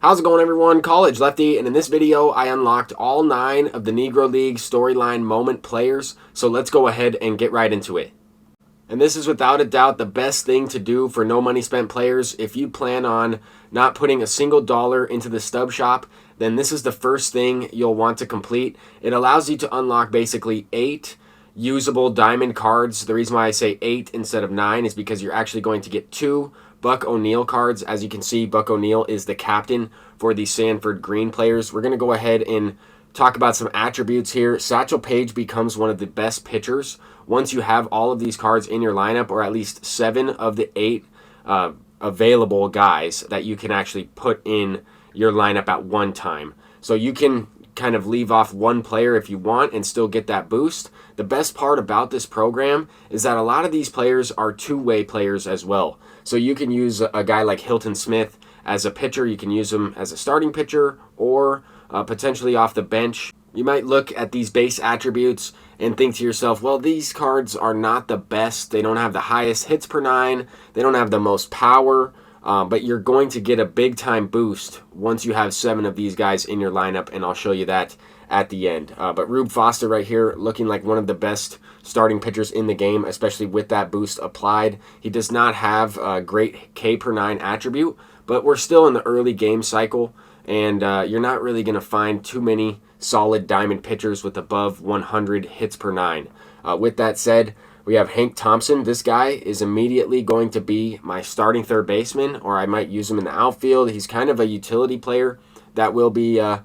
How's it going, everyone? College Lefty, and in this video I unlocked all 9 of the Negro League storyline moment players, so let's go ahead and get right into it. And this is without a doubt the best thing to do for no money spent players. If you plan on not putting a single dollar into the stub shop, then this is the first thing you'll want to complete. It allows you to unlock basically 8 usable diamond cards. The reason why I say 8 instead of 9 is because you're actually going to get 2 Buck O'Neil cards. As you can see, Buck O'Neil is the captain for the Sanford Green players. We're going to go ahead and talk about some attributes here. Satchel Paige becomes one of the best pitchers once you have all of these cards in your lineup, or at least 7 of the 8 available guys that you can actually put in your lineup at one time. So you can kind of leave off one player if you want and still get that boost. The best part about this program is that a lot of these players are two-way players as well. So you can use a guy like Hilton Smith as a pitcher. You can use him as a starting pitcher or potentially off the bench. You might look at these base attributes and think to yourself, well, these cards are not the best. They don't have the highest hits per 9. They don't have the most power. But you're going to get a big-time boost once you have 7 of these guys in your lineup, and I'll show you that at the end. But Rube Foster right here looking like one of the best starting pitchers in the game, especially with that boost applied. He does not have a great K per 9 attribute, but we're still in the early game cycle, and you're not really going to find too many solid diamond pitchers with above 100 hits per 9. With that said, we have Hank Thompson. This guy is immediately going to be my starting third baseman, or I might use him in the outfield. He's kind of a utility player that will be a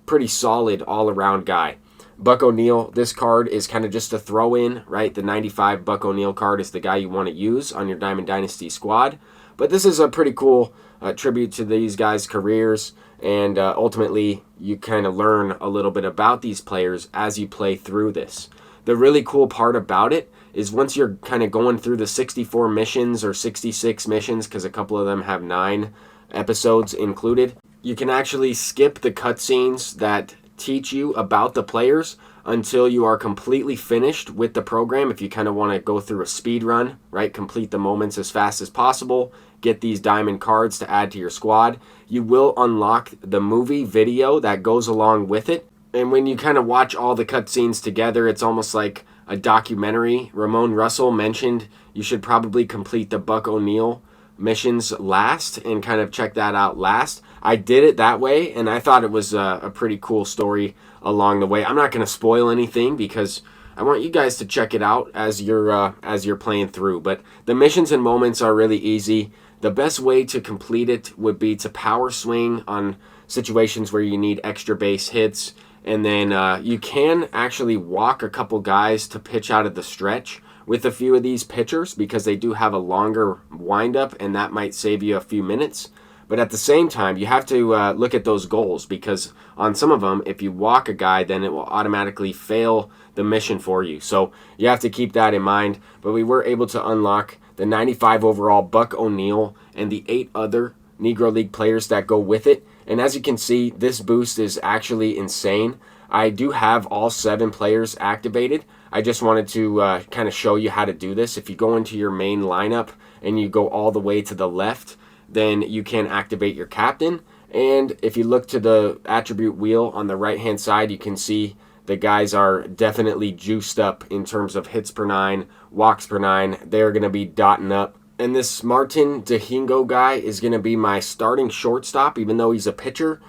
pretty solid all-around guy. Buck O'Neil, this card is kind of just a throw-in, right? The 95 Buck O'Neil card is the guy you want to use on your Diamond Dynasty squad. But this is a pretty cool tribute to these guys' careers, and ultimately you kind of learn a little bit about these players as you play through this. The really cool part about it is once you're kind of going through the 64 missions or 66 missions, because a couple of them have 9 episodes included, you can actually skip the cutscenes that teach you about the players until you are completely finished with the program. If you kind of want to go through a speed run, right, complete the moments as fast as possible, get these diamond cards to add to your squad, you will unlock the movie video that goes along with it. And when you kind of watch all the cutscenes together, it's almost like a documentary. Ramon Russell mentioned you should probably complete the Buck O'Neil missions last and kind of check that out last. I did it that way, and I thought it was a pretty cool story along the way. I'm not going to spoil anything because I want you guys to check it out as you're playing through. But the missions and moments are really easy. The best way to complete it would be to power swing on situations where you need extra base hits. And then you can actually walk a couple guys to pitch out of the stretch with a few of these pitchers because they do have a longer windup, and that might save you a few minutes. But at the same time, you have to look at those goals, because on some of them, if you walk a guy, then it will automatically fail the mission for you. So you have to keep that in mind. But we were able to unlock the 95 overall Buck O'Neil and the 8 other Negro League players that go with it. And as you can see, this boost is actually insane. I do have all 7 players activated. I just wanted to kind of show you how to do this. If you go into your main lineup and you go all the way to the left, then you can activate your captain. And if you look to the attribute wheel on the right-hand side, you can see the guys are definitely juiced up in terms of hits per 9, walks per 9. They're going to be dotting up. And this Martin Domingo guy is going to be my starting shortstop, even though he's a pitcher.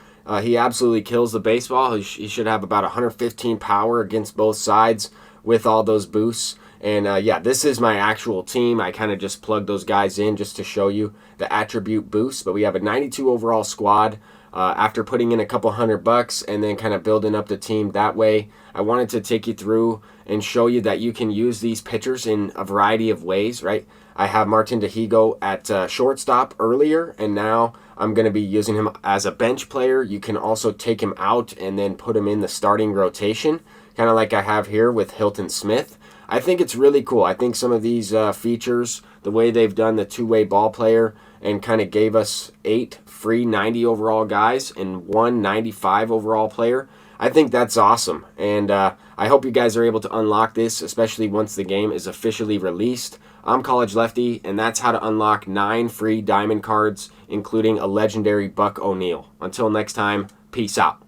He absolutely kills the baseball. He should have about 115 power against both sides with all those boosts. And yeah, this is my actual team. I kind of just plugged those guys in just to show you the attribute boost. But we have a 92 overall squad. After putting in a couple $100 and then kind of building up the team that way, I wanted to take you through and show you that you can use these pitchers in a variety of ways, right? I have Martin Domingo at shortstop earlier, and now I'm going to be using him as a bench player. You can also take him out and then put him in the starting rotation, kind of like I have here with Hilton Smith. I think it's really cool. I think some of these features, the way they've done the two-way ball player and kind of gave us 8 free 90 overall guys and 1 95 overall player, I think that's awesome. And I hope you guys are able to unlock this, especially once the game is officially released. I'm College Lefty, and that's how to unlock 9 free diamond cards, including a legendary Buck O'Neil. Until next time, peace out.